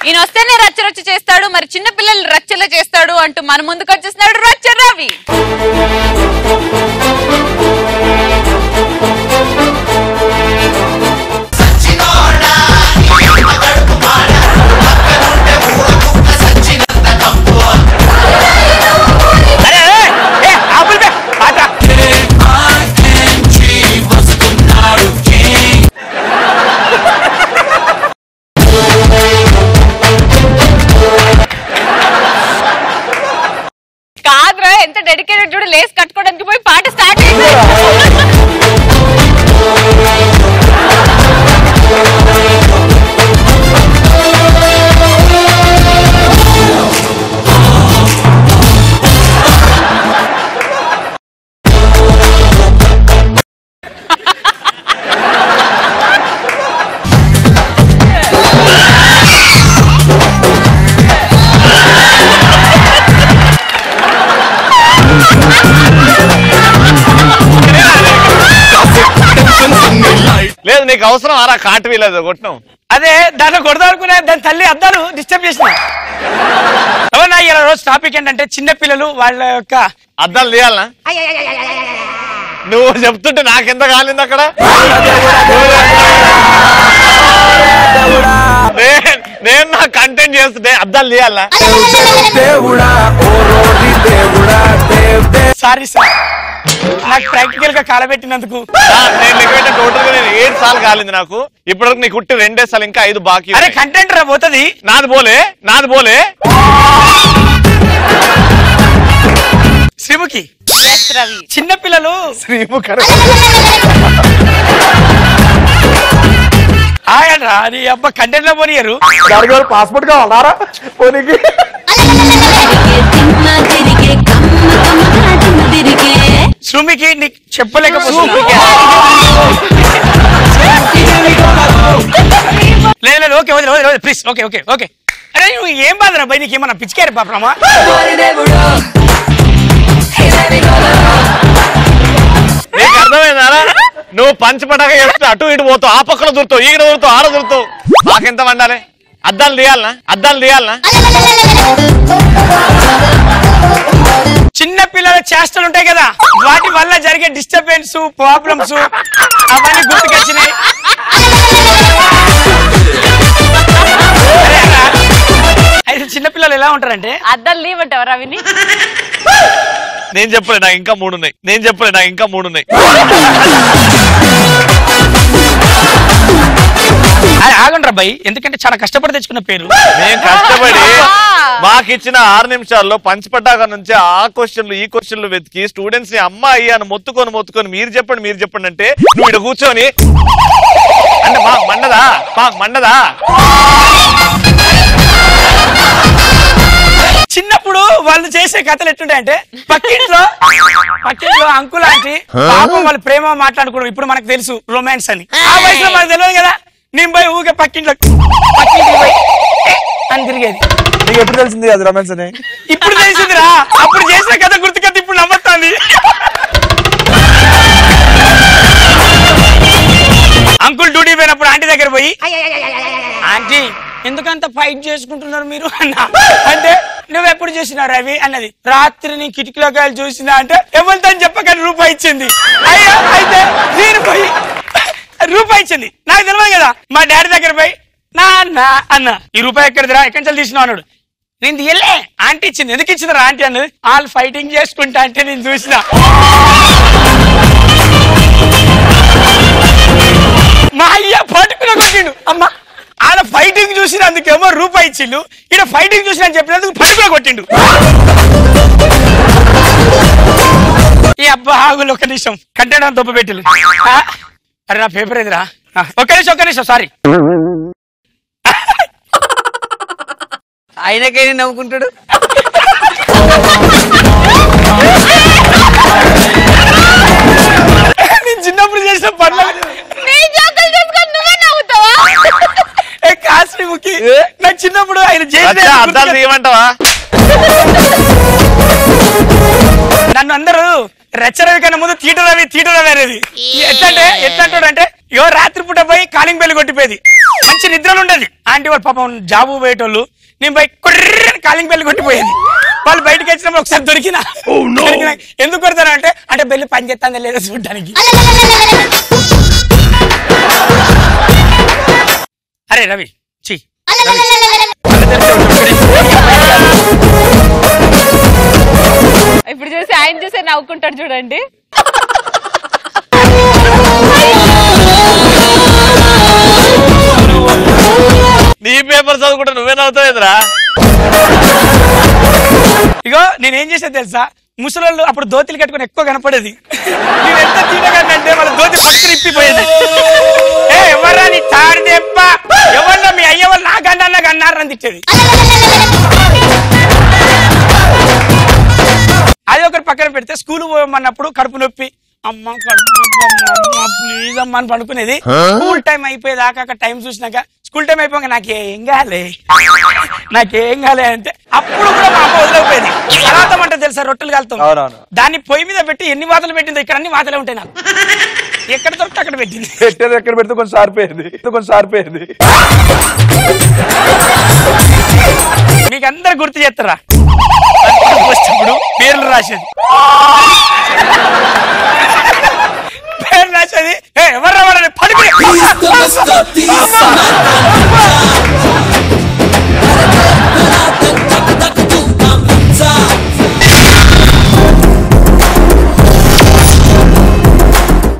ఈయన వస్తేనే రచ్చరచ్చ చేస్తాడు, మరి చిన్న పిల్లలు రచ్చలు చేస్తాడు అంటూ మన ముందుకు వచ్చేస్తున్నాడు రచ్చ రవి. కాదురా, ఎంత డెడికేటెడ్ చూడు, లేస్ కట్టుకోవడానికి పోయి పాట స్టార్ట్ అయింది. లేదు నీకు అవసరం ఆరా కాటు వీలేదు కొట్టడం. అదే దాంట్లో కొడదాం అనుకున్నా, దాని తల్లి అద్దాలు డిస్టర్బ్ చేసిన. అవునా, ఇలా రోజు టాపిక్ ఏంటంటే చిన్నపిల్లలు వాళ్ళ యొక్క అద్దాలు తీయాలనా? నువ్వు చెప్తుంటే నాకెంత కాలింది అక్కడ. నేను నా కంటెంట్ చేస్తుంటే అద్దాలు తీయాలనా? సారీ సార్, నాకు ప్రాక్టికల్ గా కాలబెట్టినందుకు. నేను టోటల్ గా 7 సార్లు కాలింది నాకు. ఇప్పటివరకు నీ కుట్టి 2 సార్లు, ఇంకా 5 బాకీ. అరే కంటెంట్ రా పోతుంది. నాది బోలే శ్రీముఖి రవి చిన్నపిల్లలు ఆగండ్రా, అది అబ్బా కంటెంట్ లో పోనీయరు. పాస్పోర్ట్ కావాలారా పోనీకి? శ్రీముఖి నీకు చెప్పలేకపోతున్నా. లేదు ఓకే వదిలే ప్లీజ్. Okay okay okay. అరే నువ్వు ఏం బాధరా బై, నీకు ఏమన్నా పిచ్చికారు పాపమా? నీకు అర్థమైందారా? నువ్వు పంచపటాక చేస్తే అటు ఇటు పోతావు, ఆ పక్కన దూరుతావు, ఈడ దూరుతావు, ఆడ దూరుతావు. మాకెంత వండాలి? అద్దాలు తీయాలనా? చిన్న పిల్లల చేష్టలు ఉంటాయి కదా, వాటి వల్ల జరిగే డిస్టర్బెన్స్ ప్రాబ్లమ్స్ అవన్నీ గుర్తుకొచ్చినాయి. అయితే చిన్నపిల్లలు ఎలా ఉంటారంటే అద్దాలు లీవంటావా రవిని? నేను చెప్పలే, నాకు ఇంకా 3 ఉన్నాయి. అది ఆగండి రాబాయి, ఎందుకంటే చాలా కష్టపడి తెచ్చుకున్న పేరు. నేను కష్టపడి మాకిచ్చిన 6 నిమిషాల్లో పంచపటాక నుంచి ఆ క్వశ్చన్లు ఈ క్వశ్చన్లు వెతికి స్టూడెంట్స్ ని అమ్మ అయ్యాను మొత్తుకొని మీరు చెప్పండి అంటే నువ్వు ఇక్కడ కూర్చొని అంటే మాకు మండదా. చిన్నప్పుడు వాళ్ళు చేసే కథలు ఎట్లుంటాయంటే పక్కింట్లో అంకుల్ ఆంటీ పాపం వాళ్ళ ప్రేమ మాట్లాడుకోవడం. ఇప్పుడు మనకు తెలుసు రొమాన్స్ అని, ఆ వయసులో మనకు తెలియదు కదా. నేను పోయి ఊగే పక్కింట్లో పోయి అని తిరిగేది. నీకు ఎప్పుడు తెలిసింది అది రొమాన్స్ అని? ఇప్పుడు తెలిసిందిరా, అప్పుడు చేసిన కథ గుర్తుకొద్ది, ఇప్పుడు నమ్మొస్తుంది. అంకుల్ డ్యూటీ పోయినప్పుడు ఆంటీ దగ్గర పోయి, ఆంటీ ఎందుకంత ఫైట్ చేసుకుంటున్నారు మీరు అన్నా. అంటే నువ్వు ఎప్పుడు చూసినా రవి అన్నది. రాత్రి నీ కిటికీలోకి వెళ్ళి చూసినా అంటే ఎవరితో చెప్పకని రూపాయి ఇచ్చింది. అయ్యో అయితే నేను పోయి రూపాయి ఇచ్చింది, నాకు తెలియదు కదా. మా డాడీ దగ్గర పోయి నాన్న అన్న ఈ రూపాయి ఎక్కడిదిరా, ఎక్కడి నుంచి తీసినావు అన్నాడు. నేను తీయలే, ఆంటీ ఇచ్చింది. ఎందుకు ఇచ్చిందిరా ఆంటీ అన్నది. వాళ్ళు ఫైటింగ్ చేసుకుంటా అంటే నేను చూసిన. మా అయ్య పట్టుకుని కొట్టిండు. అమ్మ ఆడ ఫైటింగ్ చూసినందుకేమో రూపాయి ఇచ్చిండు, ఈడ ఫైటింగ్ చూసిన చెప్పినందుకు పట్టుకుని కొట్టిండు. ఈ అబ్బా ఆగులు ఒక్క నిమిషం, కంటెంట్ దొబ్బ పెట్టిలు. అరే నా పేపర్ ఎదురా, ఒక్క నిమిషం సారీ. ఆయనకైనా నవ్వుకుంటాడు. నేను చిన్నప్పుడు చేసిన పనులు కాశ్రీముఖి. నాకు చిన్నప్పుడు ఆయన చేయమంటావా? నన్ను అందరూ రెచ్చరవి కన్నా ముందు తీట రవి అనేది ఎట్లంటాడు అంటే రాత్రి పూట పోయి కాలింగ్ బెల్ కొట్టిపోయేది. మంచి నిద్రలు ఉండేది. ఆంటీ వాళ్ళు పాపం జాబు పోయేటోళ్ళు. నేను బయట కాలింగ్ బెల్ కొట్టిపోయేది. వాళ్ళు బయటకు వచ్చినప్పుడు ఒకసారి దొరికినా. ఎందుకు కొడతారు అంటే బెల్ పని చేస్తుందా లేదా చూడడానికి. అరే రవి చి ఇప్పుడు చూసి ఆయన చూసే నవ్వుకుంటాడు చూడండి. నీ పేపర్ చదువుకుంటా నువ్వే నవ్వుతావేంద్రా? ఇగో నేనేం చేసేది తెలుసా, ముసలోళ్ళు అప్పుడు దోతిలు కట్టుకుని ఎక్కువ కనపడేది. నేను ఎంత తీటగానంటే వాళ్ళ దోతి పక్కన ఇప్పిపోయేది. ఎవరా నీ తాడి దెబ్బ, ఎవరన్నా మీ అయ్య వాళ్ళు నాకు అన్నారని తిట్టేది. అది ఒకటి పక్కన పెడితే స్కూల్ పోయమన్నప్పుడు కడుపు నొప్పి, అమ్మ కడుపు నొప్పి అమ్మ ప్లీజ్ అమ్మ అని పడుకునేది. స్కూల్ టైం అయిపోయేదాకా టైం చూసినాక స్కూల్ టైం అయిపోయాక నాకేం కాలే అంటే అప్పుడు కూడా మా అమ్మ వదిలేకపోయేది. సరాతం అంటే తెలుసా, రొట్టెలు కాలుతాం. దాన్ని పొయ్యి మీద పెట్టి ఎన్ని వాతలు పెట్టిందో, ఇక్కడ అన్ని వాతలే ఉంటాయి. నాకు ఎక్కడ దొరికితే అక్కడ పెట్టింది. ఎక్కడ పెడితే కొంచెం సారిపోయేది. మీకు అందరు గుర్తు చేస్తారా, వచ్చినప్పుడు పేర్లు రాసేది. ఎవరు పడుకుని